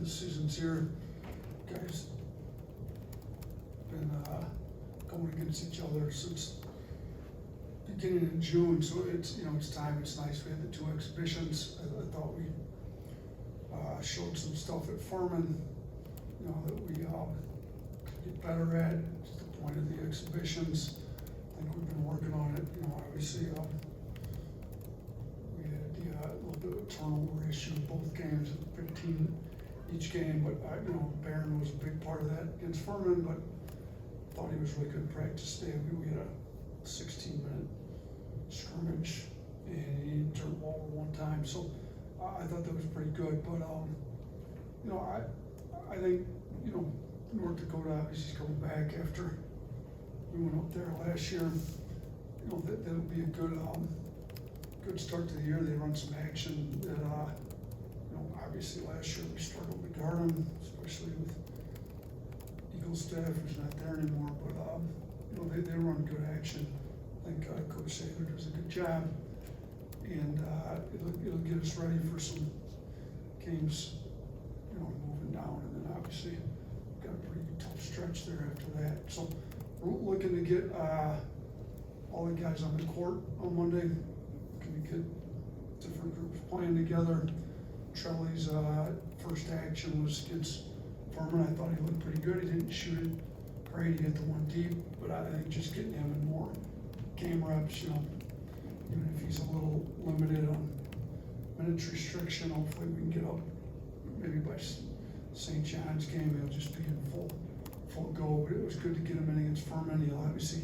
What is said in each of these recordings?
the season's here. Guys been going against each other since beginning in June, so it's it's time. It's nice. We had the 2 exhibitions. I thought we showed some stuff at Furman, that we could get better at. It's the point of the exhibitions. I think we've been working on it. Obviously, we had a little bit of a turnover issue in both games, 15 each game. But Barron was a big part of that against Furman. But thought he was really good in practice today. We had a 16-minute scrimmage, and he didn't turn the ball over 1 time. So I thought that was pretty good. But I think North Dakota obviously is coming back after we went up there last year. That'll be a good start to the year. They run some action that obviously last year we struggled to guard them, especially with Eaglestaff, who's not there anymore. But they run good action. I think Coach Saylor does a good job, and it'll get us ready for some games, moving down, and then obviously got a pretty tough stretch there after that. So we're looking to get all the guys on the court on Monday. Looking to get different groups playing together. Trelly's first action was against Furman. I thought he looked pretty good. He didn't shoot it great. He hit the 1 deep, but I think just getting him in more game reps, even if he's a little limited on minutes restriction, hopefully we can get up maybe by St. John's game. He'll just be in full go. But it was good to get him in against Furman. He'll obviously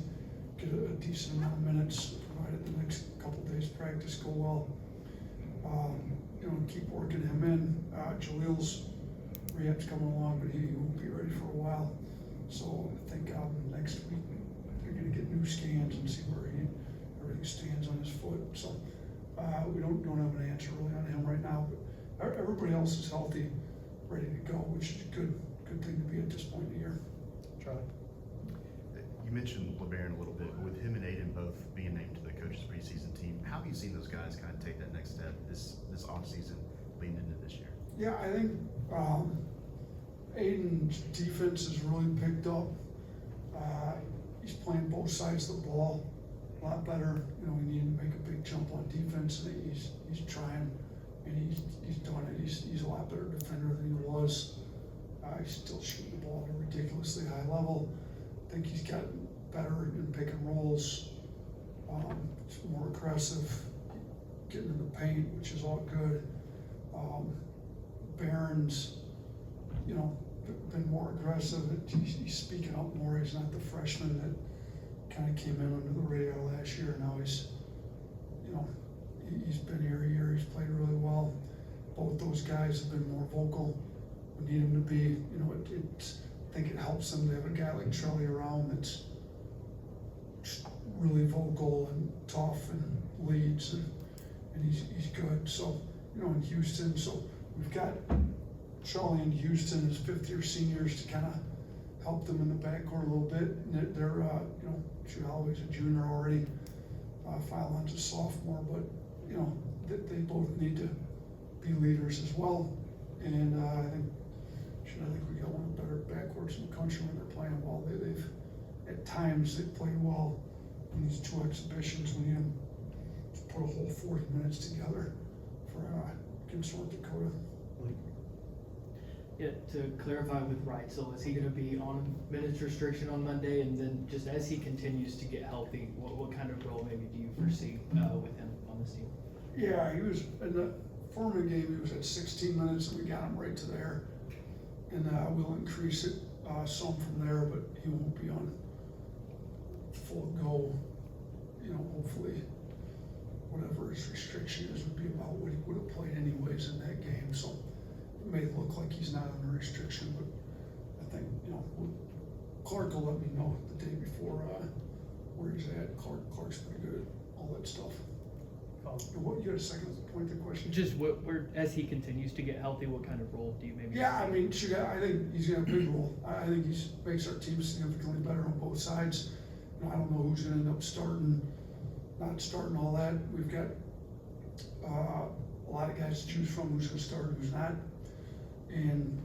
get a decent amount of minutes, provided the next couple days practice go well. Keep working him in. Jalil's rehab's coming along, but he won't be ready for a while. So I think next week they're going to get new scans and see where everything stands on his foot. So we don't have an answer really on him right now, but everybody else is healthy, ready to go, which is a good thing to be at this point in the year. Charlie? You mentioned LeBaron a little bit, but with him and Aiden both being named to the coach's preseason team, how have you seen those guys kind of take that next step this offseason leading into this year? Yeah, I think Aiden's defense has really picked up. He's playing both sides of the ball a lot better. We need to make a big jump on defense, and he's trying, and he's done it. He's a lot better defender than he was. He's still shooting the ball at a ridiculously high level. I think he's gotten better in pick and rolls. It's more aggressive, getting in the paint, which is all good. Barron's, been more aggressive. He's speaking up more. He's not the freshman that kind of came in under the radar last year. Now he's been here a year. He's played really well. Both those guys have been more vocal. We need him to be. I think it helps them to have a guy like Charlie around that's just really vocal and tough and leads, and he's good. So in Houston, so we've got Charlie and Houston as 5th-year seniors to kind of help them in the backcourt a little bit. And they're Drew Holloway's a junior already. Filon's a sophomore, but they both need to be leaders as well. And I think we got one of the better backcourts in the country when they're playing well. They've at times they've played well in these 2 exhibitions. We need them to put a whole 40 minutes together for against North Dakota. Yeah, to clarify with Reitzel, is he going to be on minutes restriction on Monday? And then just as he continues to get healthy, what kind of role maybe do you foresee with him on this team? Yeah, he was in the Furman game. He was at 16 minutes, and we got him right to there. And we'll increase it some from there, but he won't be on full go. Hopefully, whatever his restriction is would be about what he would have played anyways in that game. So it may look like he's not under restriction, but I think Clark will let me know the day before where he's at. Clark's pretty good at all that stuff. What, you got a second point to the question? Just where as he continues to get healthy, what kind of role do you maybe? Yeah, I mean, I think he's got a big role. I think he makes our team significantly better on both sides. I don't know who's going to end up starting, not starting, all that. We've got a lot of guys to choose from, who's going to start and who's not. And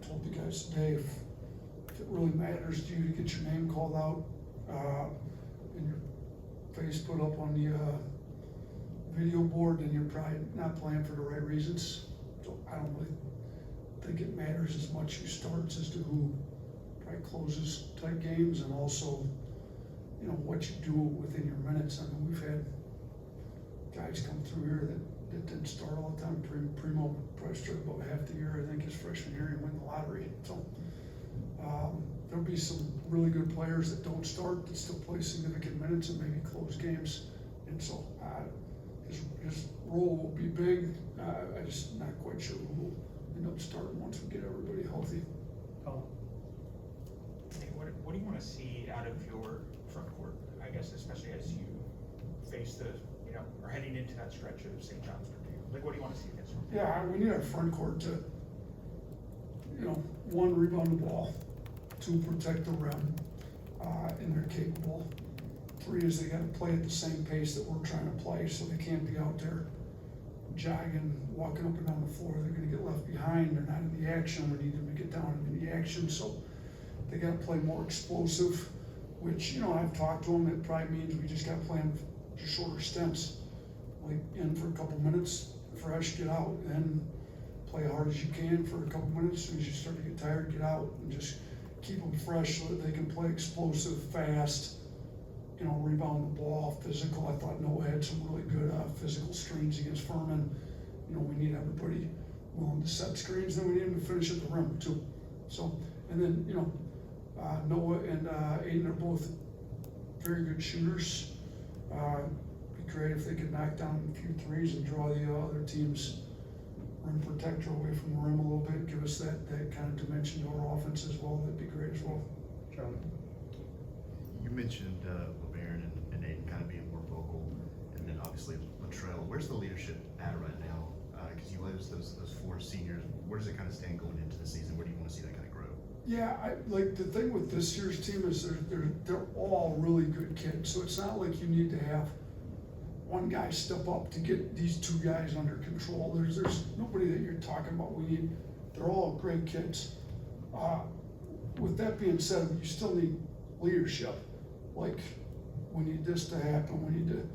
told the guys today, if it really matters to you to get your name called out, and your face put up on the, video board, then you're probably not playing for the right reasons. So I don't really think it matters as much who starts as to who probably closes tight games, and also, you know, what you do within your minutes. I mean, we've had guys come through here that didn't start all the time. Primo probably started about half the year, I think, his freshman year, and win the lottery. So there'll be some really good players that don't start, that still play significant minutes and maybe close games. And so his role will be big. I just not quite sure who will end up starting once we get everybody healthy. Oh. Nate, what do you want to see out of your front court? I guess especially as you face the, you know, are heading into that stretch of St. John's Purdue. Like, what do you want to see against them? Yeah, we need our front court to, you know, one, rebound the ball, two, protect the rim, and they're capable. Three is they gotta play at the same pace that we're trying to play, so they can't be out there jogging, walking up and down the floor. They're gonna get left behind. They're not in the action. We need them to get down into the action, so they gotta play more explosive, which, you know, I've talked to them, it probably means we just gotta play them just shorter stints, like in for a couple minutes, fresh, get out, then play hard as you can for a couple minutes. As soon as you start to get tired, get out, and just keep them fresh so that they can play explosive, fast, you know, rebound the ball, physical. I thought Noah had some really good physical screens against Furman. You know, we need everybody willing to set screens, then we need them to finish at the rim too. So, and then, you know, Noah and Aiden are both very good shooters. Be great if they could knock down a few threes and draw the other team's rim protector away from the rim a little bit, give us that kind of dimension to our offense as well. That'd be great as well. Charlie? You mentioned LeBaron and Aiden kind of being more vocal, and then obviously Latrell. Where's the leadership at right now? Because you lose those four seniors. Where does it kind of stand going into the season? Where do you want to see that kind of grow? Yeah, like the thing with this year's team is they're all really good kids. So it's not like you need to have one guy step up to get these two guys under control. There's nobody that you're talking about. They're all great kids. With that being said, you still need leadership. Like, we need this to happen, we need to,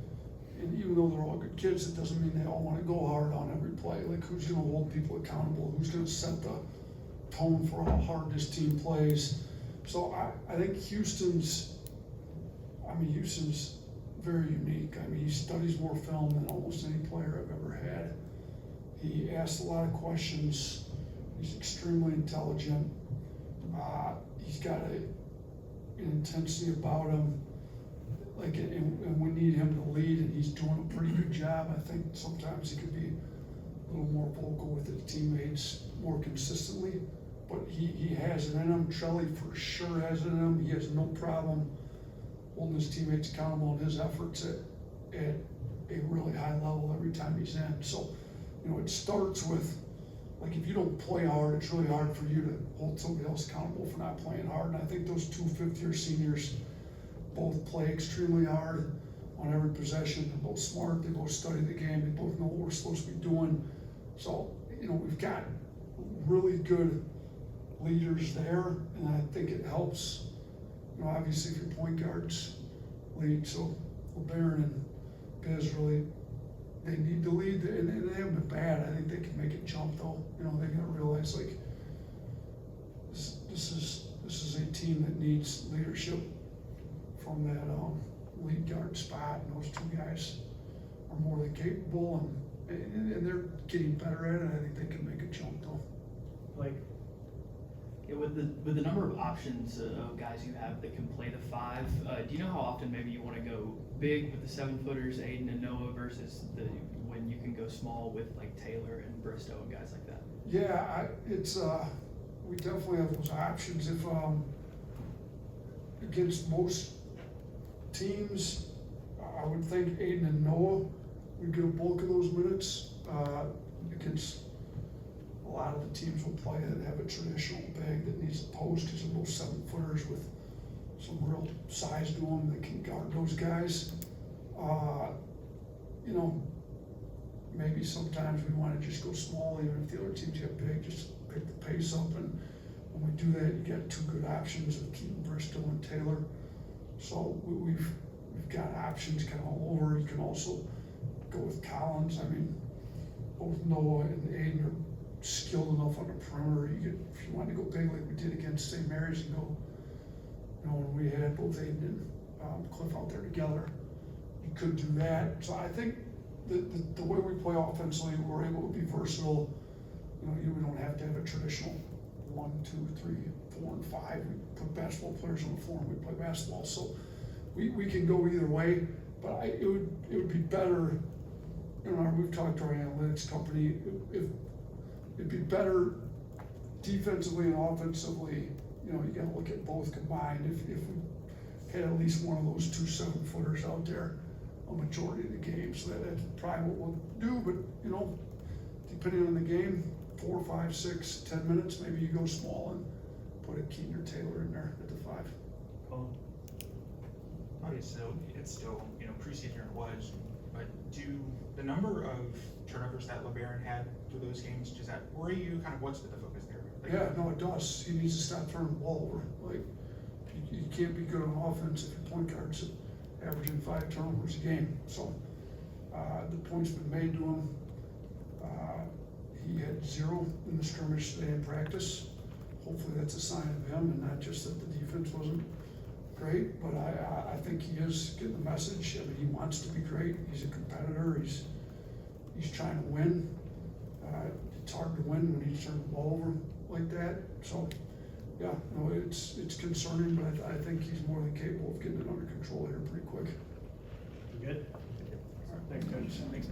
and even though they're all good kids, it doesn't mean they all wanna go hard on every play. Like, who's gonna hold people accountable? Who's gonna set the tone for how hard this team plays? So I think Houston's very unique. I mean, he studies more film than almost any player I've ever had. He asks a lot of questions. He's extremely intelligent. He's got an intensity about him, like, and we need him to lead, and he's doing a pretty good job. I think sometimes he could be a little more vocal with his teammates more consistently, but he has it in him. Trelly for sure has it in him. He has no problem holding his teammates accountable in his efforts at a really high level every time he's in. So, you know, it starts with, like, if you don't play hard, it's really hard for you to hold somebody else accountable for not playing hard. And I think those two fifth-year seniors both play extremely hard on every possession. They're both smart, they both study the game, they both know what we're supposed to be doing. So, you know, we've got really good leaders there, and I think it helps. You know, obviously if your point guards lead, so LeBaron and Biz really, they need to lead, and they haven't been bad. I think they can make it jump though. You know, they gotta realize, like, this is a team that needs leadership from that lead guard spot, and those two guys are more than capable, and they're getting better at it. I think they can make a jump though. Like, yeah, with the number of options of guys you have that can play the five, do you know how often maybe you want to go big with the 7-footers, Aiden and Noah, versus when you can go small with like Taylor and Bristow and guys like that? Yeah, we definitely have those options. If against most teams, I would think Aiden and Noah would get a bulk of those minutes. Against a lot of the teams will play that have a traditional big that needs a post, because they're both 7-footers with some real size to them that can guard those guys. You know, maybe sometimes we want to just go small, even if the other teams get big, just pick the pace up and when we do that, you get two good options of Keaton, Bristol, and Taylor. So we've got options kind of all over. You can also go with Collins. I mean, both Noah and Aiden are skilled enough on the perimeter. If you want to go big like we did against St. Mary's and go, when we had both Aiden and Cliff out there together, you could do that. So I think the way we play offensively, we're able to be versatile. We don't have to have a traditional 1, 2, 3, 4, and 5. We put basketball players on the floor and we play basketball. So we can go either way, but it would be better. We've talked to our analytics company. It'd be better defensively and offensively. You gotta look at both combined. If we had at least one of those 2 7-footers out there a majority of the game, so that's probably what we'll do. But depending on the game, 4, 5, 6, 10 minutes, maybe you go small and put a Keaton or Taylor in there at the 5. Cool. Obviously, it's still, preseason it was, but do the number of turnovers that LeBaron had through those games, does that worry you? Kind of what's been the focus there? Yeah, no, it does. He needs to stop turning the ball over. Like, you can't be good on offense if your point guard's averaging 5 turnovers a game. So, the point's been made to him. He had 0 in the scrimmage today in practice. Hopefully that's a sign of him and not just that the defense wasn't great, but I think he is getting the message. I mean, he wants to be great. He's a competitor. He's trying to win. It's hard to win when he's turning the ball over like that. So, yeah, no, it's concerning, but I think he's more than capable of getting it under control here pretty quick. Good? All right, thanks, Coach. Thanks.